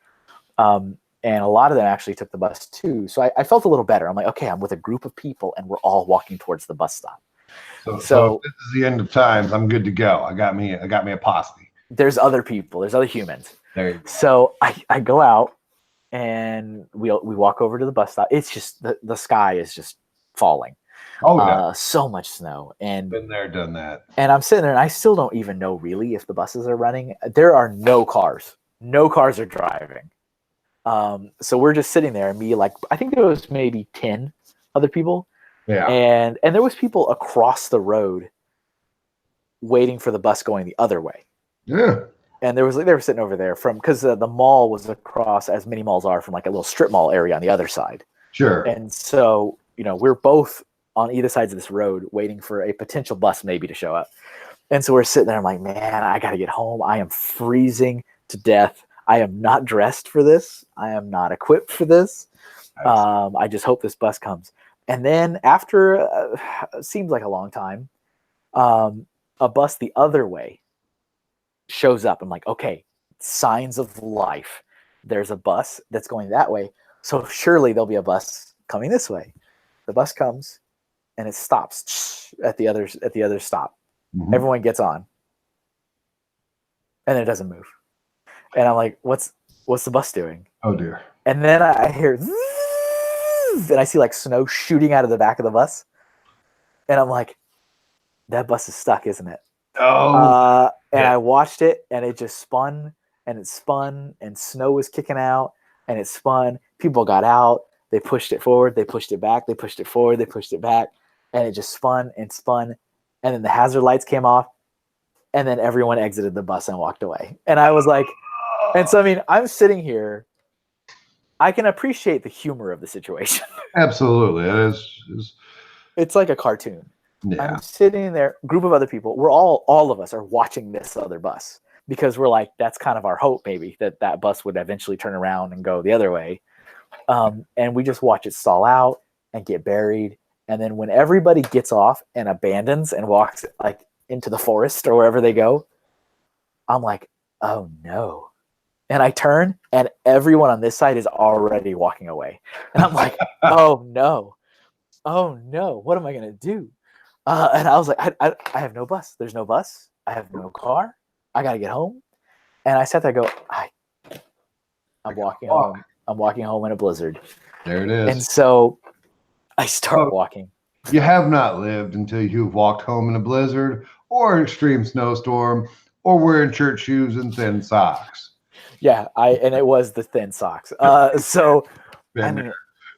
And a lot of them actually took the bus too. So I felt a little better. I'm like, okay, I'm with a group of people, and we're all walking towards the bus stop. So if this is the end of times, I'm good to go. I got me a posse. There's other people. There's other humans. There you go. So I go out, and we walk over to the bus stop. It's just the sky is just falling. Oh, yeah. So much snow. And Been there, done that. And I'm sitting there, and I still don't even know really if the buses are running. There are no cars. No cars are driving. So we're just sitting there, and me, like, I think there was maybe 10 other people. Yeah. And there was people across the road waiting for the bus going the other way. Yeah. And they were sitting over there because the mall was across, as many malls are, from like a little strip mall area on the other side. Sure. And so, we're both on either sides of this road waiting for a potential bus maybe to show up. And so we're sitting there. I'm like, man, I got to get home. I am freezing to death. I am not dressed for this. I am not equipped for this. I just hope this bus comes. And then after, seems like a long time, a bus the other way shows up. I'm like, okay, signs of life. There's a bus that's going that way. So surely there'll be a bus coming this way. The bus comes, and it stops at the other stop. Mhm. Everyone gets on, and it doesn't move. And I'm like, what's the bus doing? Oh, dear. And then I hear, and I see like snow shooting out of the back of the bus. And I'm like, that bus is stuck, isn't it? Oh. And yeah. I watched it, and it just spun, and it spun, and snow was kicking out, and it spun. People got out. They pushed it forward. They pushed it back. They pushed it forward. They pushed it back. And it just spun and spun. And then the hazard lights came off. And then everyone exited the bus and walked away. And I was like, and so, I mean, I'm sitting here. I can appreciate the humor of the situation. Absolutely. It is. It's like a cartoon. Yeah. I'm sitting there, group of other people. We're all of us are watching this other bus because we're like, that's kind of our hope, maybe, that bus would eventually turn around and go the other way. And we just watch it stall out and get buried. And then when everybody gets off and abandons and walks like into the forest or wherever they go, I'm like, oh no. And I turn, and everyone on this side is already walking away. And I'm like, oh no. What am I going to do? And I was like, I have no bus. There's no bus. I have no car. I got to get home. And I sat there and go, I'm walking home. I'm walking home in a blizzard. There it is. And so I start walking. You have not lived until you've walked home in a blizzard or an extreme snowstorm or wearing church shoes and thin socks. Yeah, and it was the thin socks. So I mean,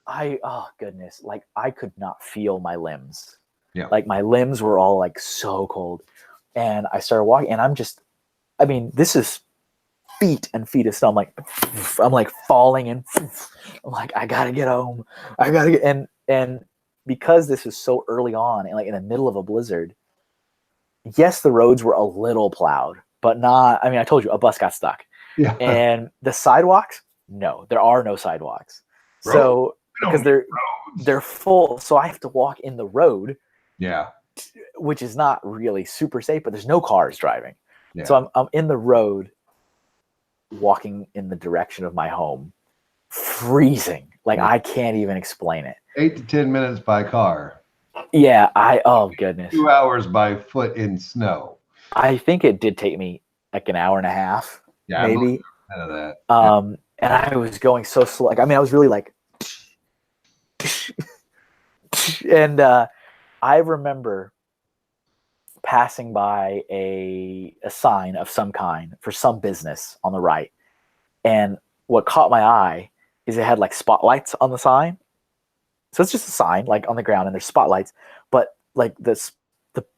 oh goodness, like I could not feel my limbs. Yeah. Like my limbs were all like so cold. And I started walking, and this is feet and feet of snow. I'm like falling, and I'm like, I gotta get home. I gotta get and because this was so early on and like in the middle of a blizzard, yes, the roads were a little plowed, but not. I mean, I told you a bus got stuck. Yeah. And the sidewalks, no, there are no sidewalks. So because they're full, so I have to walk in the road. Yeah. Which is not really super safe, but there's no cars driving. Yeah. So I'm in the road walking in the direction of my home, freezing. Like I can't even explain it. 8 to 10 minutes by car. Yeah, oh goodness. 2 hours by foot in snow. I think it did take me like an hour and a half, maybe. I know that. And I was going so slow. Like, I mean, I was really like, and I remember passing by a sign of some kind for some business on the right. And what caught my eye is it had like spotlights on the sign. So it's just a sign like on the ground, and there's spotlights, but like the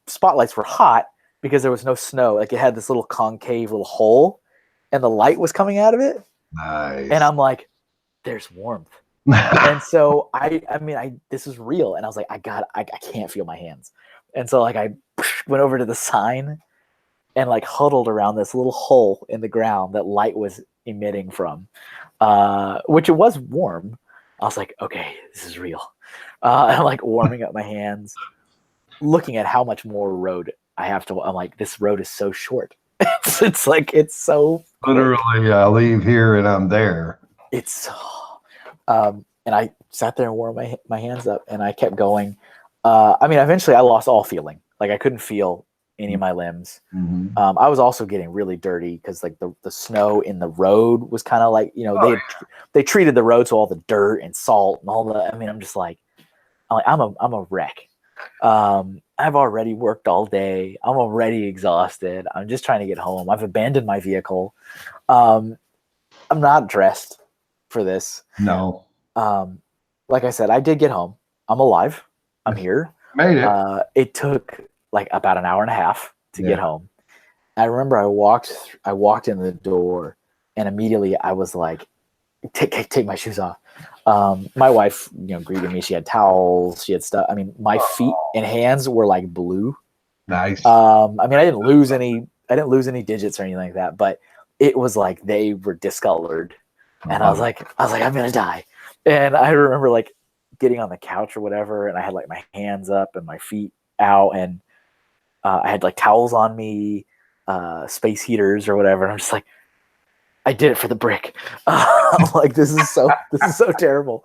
spotlights were hot because there was no snow. Like it had this little concave little hole, and the light was coming out of it. Nice. And I'm like, there's warmth. And so this is real. And I was like, I can't feel my hands. And so like I went over to the sign and like huddled around this little hole in the ground that light was emitting from, which it was warm. I was like, okay, this is real. I'm like warming up my hands, looking at how much more road I have to. I'm like, this road is so short. It's like it's so quick. Literally, I leave here and I'm there. It's and I sat there and warmed my hands up, and I kept going. Eventually I lost all feeling. Like I couldn't feel any of my limbs. Mm-hmm. I was also getting really dirty because like the snow in the road was kind of like, they treated the road so all the dirt and salt and all the. I'm just like, I'm a wreck. I've already worked all day. I'm already exhausted. I'm just trying to get home. I've abandoned my vehicle. I'm not dressed for this. No. Like I said, I did get home. I'm alive. I'm here. Made it. It took like about an hour and a half to get home. I remember I walked in the door and immediately I was like, take my shoes off. My wife, greeted me. She had towels. She had stuff. My feet and hands were like blue. Nice. I didn't lose any digits or anything like that, but it was like they were discolored. And I was like, I'm going to die. And I remember like getting on the couch or whatever. And I had like my hands up and my feet out. And I had like towels on me, space heaters or whatever. And I'm just like, I did it for the brick. I'm like, this is so terrible.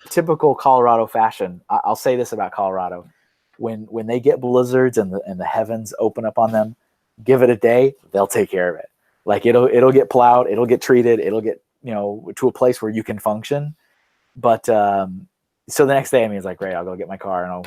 Typical Colorado fashion. I'll say this about Colorado: when they get blizzards and the heavens open up on them, give it a day, they'll take care of it. Like it'll get plowed, it'll get treated, it'll get to a place where you can function. But so the next day, it's like, great, I'll go get my car and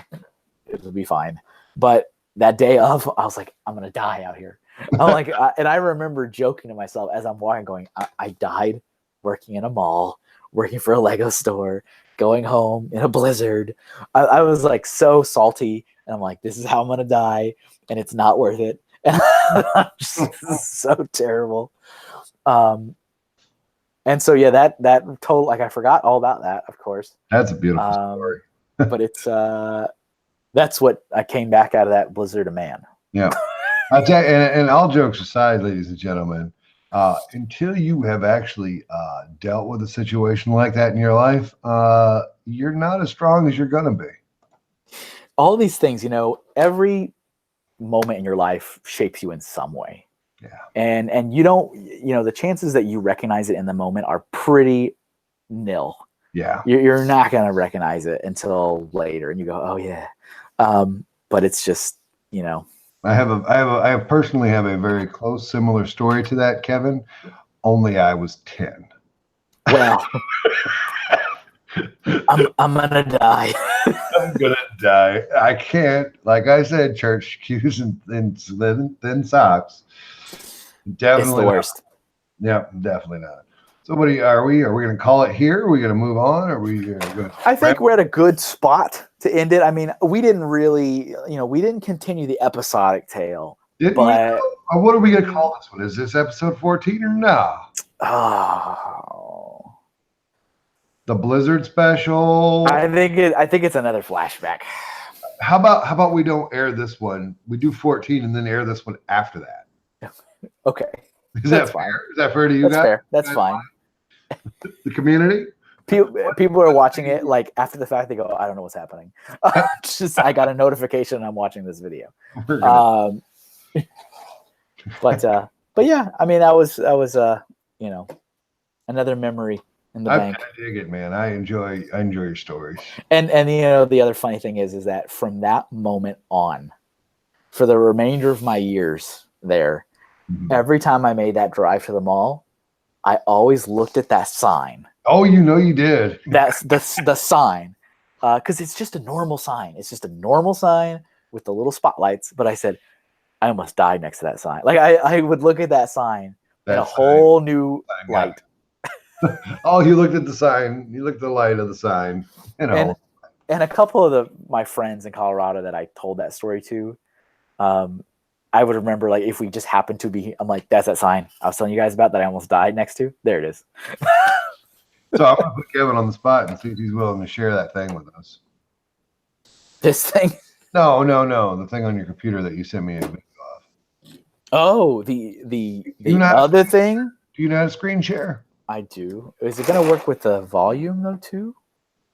it'll be fine. But that day of, I was like, I'm gonna die out here. I'm like, and I remember joking to myself as I'm walking, going, I died working in a mall, working for a Lego store, going home in a blizzard. I was like so salty, and I'm like, this is how I'm gonna die, and it's not worth it. And I'm just, this is so terrible. And so yeah, that total, like I forgot all about that, of course. That's a beautiful story. But it's that's what I came back out of that blizzard a man. Yeah. I'll tell you, and all jokes aside, ladies and gentlemen, until you have actually dealt with a situation like that in your life, you're not as strong as you're going to be. All these things, every moment in your life shapes you in some way. Yeah. And you don't, the chances that you recognize it in the moment are pretty nil. Yeah. You're not going to recognize it until later, and you go, oh yeah. But it's just, I personally have a very close, similar story to that, Kevin. Only I was 10. Well, I'm gonna die. I'm gonna die. I can't. Like I said, church shoes and thin socks. Definitely it's the worst. Yeah, definitely not. So, what are we going to call it here? Are we going to move on? Are we going to? I think we're at a good spot to end it. We didn't really, we didn't continue the episodic tale. But what are we going to call this one? Is this episode 14 or no? Oh, the Blizzard special. I think it's another flashback. How about we don't air this one? We do 14 and then air this one after that. Okay. Is that fair? Is that fair to you guys? Fair. That's fine. The community? People are watching it like after the fact. They go, I don't know what's happening. It's just I got a notification and I'm watching this video. But yeah, that was another memory in the bank. I dig it, man. I enjoy your stories. And the other funny thing is that from that moment on, for the remainder of my years there, every time I made that drive to the mall, I always looked at that sign. Oh, you did. That's the sign, because it's just a normal sign. It's just a normal sign with the little spotlights. But I said, I almost died next to that sign. Like I would look at that sign in a whole new light. Oh, you looked at the sign. You looked at the light of the sign. And a couple of my friends in Colorado that I told that story to, I would remember like if we just happened to be, I'm like, that's that sign I was telling you guys about that I almost died next to. There it is. So I'm gonna put Kevin on the spot and see if he's willing to share that thing with us. This thing. No, the thing on your computer that you sent me a video of. Oh, the not- other thing. Do you know how to screen share? I do. Is it going to work with the volume though too?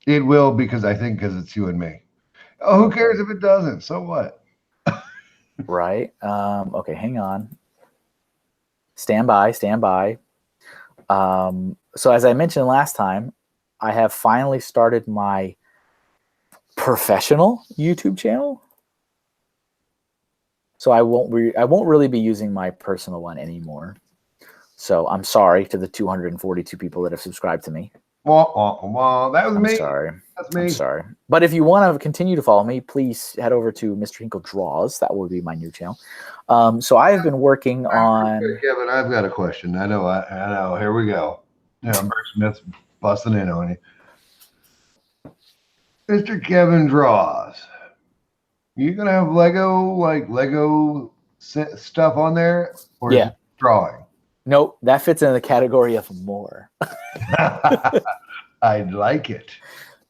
It will because it's you and me. Oh, who cares if it doesn't? So what? Right. Okay, hang on. Stand by. So as I mentioned last time, I have finally started my professional YouTube channel. So I won't really be using my personal one anymore. So I'm sorry to the 242 people that have subscribed to me. Well, that was me. Sorry. That's me. I'm sorry. But if you want to continue to follow me, please head over to Mr. Hinkle Draws. That will be my new channel. So I have been working on... Kevin, I've got a question. I know. Here we go. Yeah, Bert Smith's busting in on you. Mr. Kevin Draws. You going to have Lego stuff on there? Or is it drawing? Nope, that fits in the category of more. I'd like it.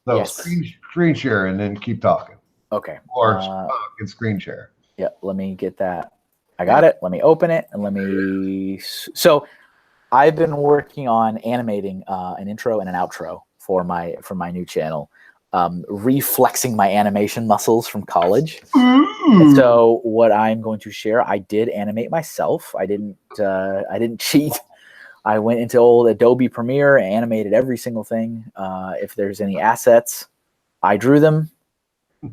So Yes. screen share and then keep talking. Okay. Or talk and screen share. Yeah, let me get that. I got it. Let me open it and let me... So I've been working on animating an intro and an outro for my new channel, reflexing my animation muscles from college. So what I'm going to share, I did animate myself. I didn't cheat. I went into old Adobe Premiere and animated every single thing. If there's any assets, I drew them,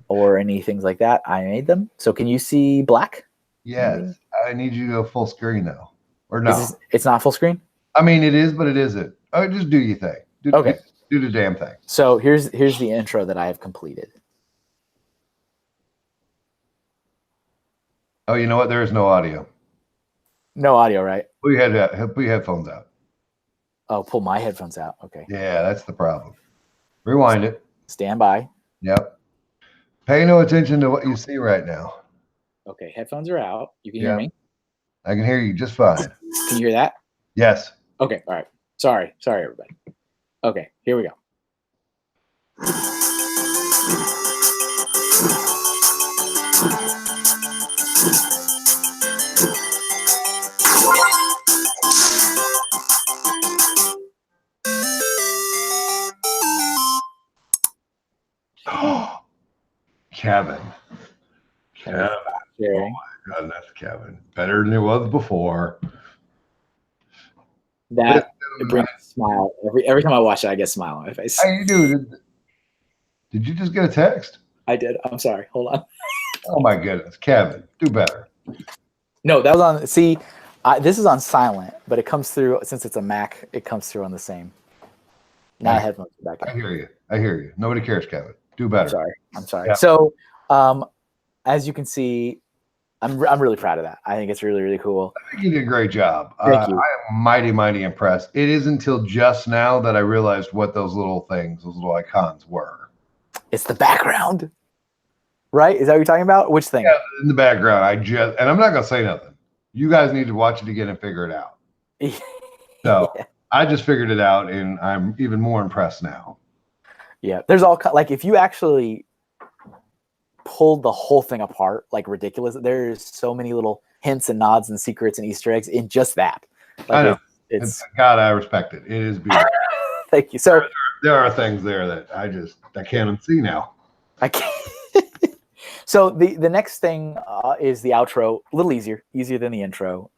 or any things like that, I made them. So can you see black? Yes. Maybe? I need you to go full screen though. Or no. It's not full screen? I mean, it is, but it isn't. Oh, just do your thing. Okay. Do the damn thing. So here's the intro that I have completed. Oh, you know what? There is no audio. No audio, right? Put your headphones out. Oh, pull my headphones out. Okay. Yeah, that's the problem. Rewind it. Stand by. Yep. Pay no attention to what you see right now. Okay, headphones are out. You can hear me? I can hear you just fine. Can you hear that? Yes. Okay, all right. Sorry, everybody. Okay, here we go. Kevin. Kevin. Oh my God, that's Kevin. Better than it was before. That it brings a smile. Every time I watch it, I get a smile on my face. How you doing? Did you just get a text? I did. I'm sorry. Hold on. Oh my goodness, Kevin, do better. No, that was on. See, this is on silent, but it comes through since it's a Mac. It comes through on the same. Now headphones are back in. I hear you. Nobody cares, Kevin. Do better. I'm sorry. Yeah. So, as you can see, I'm really proud of that. I think it's really, really cool. I think you did a great job. Thank you. I am mighty impressed. It is until just now that I realized what those little icons were. It's the background, right? Is that what you're talking about? Which thing? Yeah, in the background. And I'm not gonna say nothing. You guys need to watch it again and figure it out. So yeah. I just figured it out, and I'm even more impressed now. Yeah, there's all like if you actually pulled the whole thing apart, like ridiculous. There's so many little hints and nods and secrets and Easter eggs in just that. Like I know. It's God, I respect it. It is beautiful. Thank you. So there are things there that I can't unsee now. I can't. So the next thing is the outro. A little easier than the intro.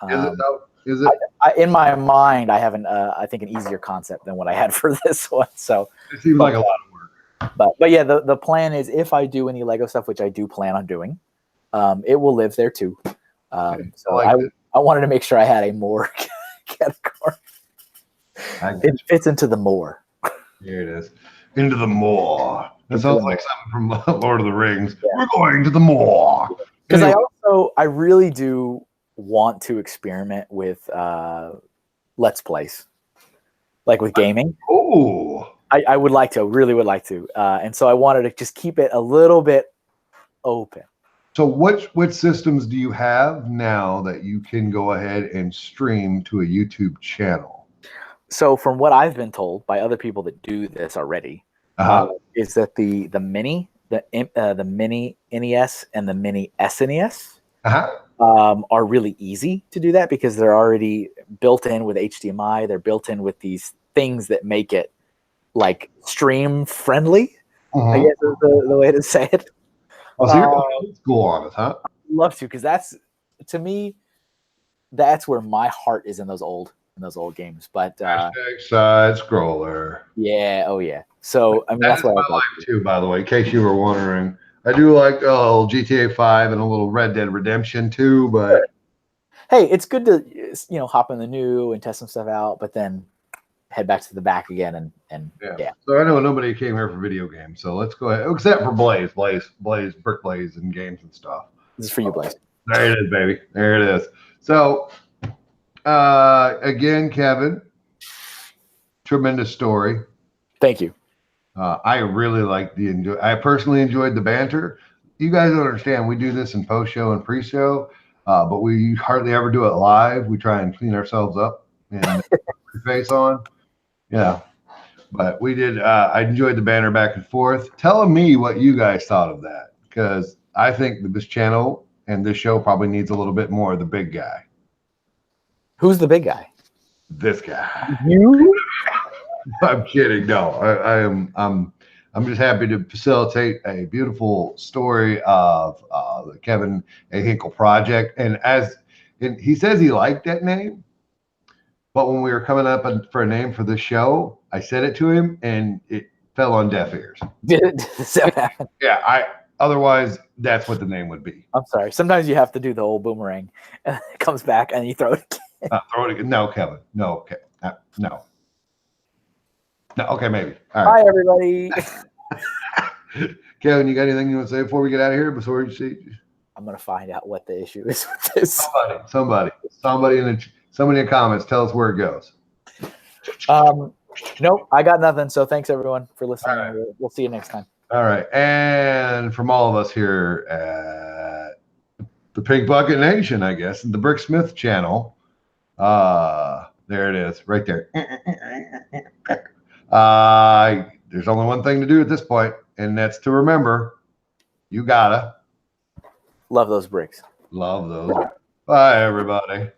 Is it? In my mind, I have I think an easier concept than what I had for this one. So it seems like a lot of work. But yeah, the plan is if I do any Lego stuff, which I do plan on doing, it will live there too. So I wanted to make sure I had a more category. It fits into the more. Here it is. Into the more. That sounds like something from Lord of the Rings. Yeah. We're going to the more. Because I really do want to experiment with Let's Plays, like with gaming. Oh. I would like to, really would like to. And so I wanted to just keep it a little bit open. So which systems do you have now that you can go ahead and stream to a YouTube channel? So from what I've been told by other people that do this already, is that the mini NES and the mini SNES are really easy to do that because they're already built in with HDMI. They're built in with these things that make it like stream friendly. I guess is the way to say it. Oh, so you're old school on it, huh? I'd love to, because that's, to me, that's where my heart is in those old games. But Hashtag side scroller. yeah, oh yeah. So I mean, that's what what I like too. By the way, in case you were wondering, I do like GTA 5 and a little Red Dead Redemption too. But hey, it's good to hop in the new and test some stuff out, but then head back to the back again and yeah. So I know nobody came here for video games, so let's go ahead. Except for Blaze, Brick Blaze, and games and stuff. This is for you, Blaze. There it is, baby. There it is. So again, Kevin, tremendous story. Thank you. I really like I personally enjoyed the banter. You guys don't understand. We do this in post-show and pre-show, but we hardly ever do it live. We try and clean ourselves up and face on. Yeah, but we did. I enjoyed the banter back and forth. Telling me what you guys thought of that, because I think that this channel and this show probably needs a little bit more of the big guy. Who's the big guy? This guy. You? I'm kidding. No, I'm just happy to facilitate a beautiful story of the Kevin A. Hinkle project. And he says he liked that name. But when we were coming up for a name for the show, I said it to him, and it fell on deaf ears. Did it happen? Yeah, otherwise that's what the name would be. I'm sorry. Sometimes you have to do the old boomerang, and it comes back, and you throw it again. Throw it again. No, Kevin. No, okay. No. No. Okay, maybe. All right. Hi, everybody. Kevin, you got anything you want to say before we get out of here? Before you see, I'm gonna find out what the issue is with this. Somebody in the comments, tell us where it goes. Nope, I got nothing. So thanks everyone for listening. Right. We'll see you next time. All right, and from all of us here at the Pink Bucket Nation, I guess, and the Brick Smith channel. There it is, right there. There's only one thing to do at this point, and that's to remember, you gotta love those bricks. Love those. Bye, everybody.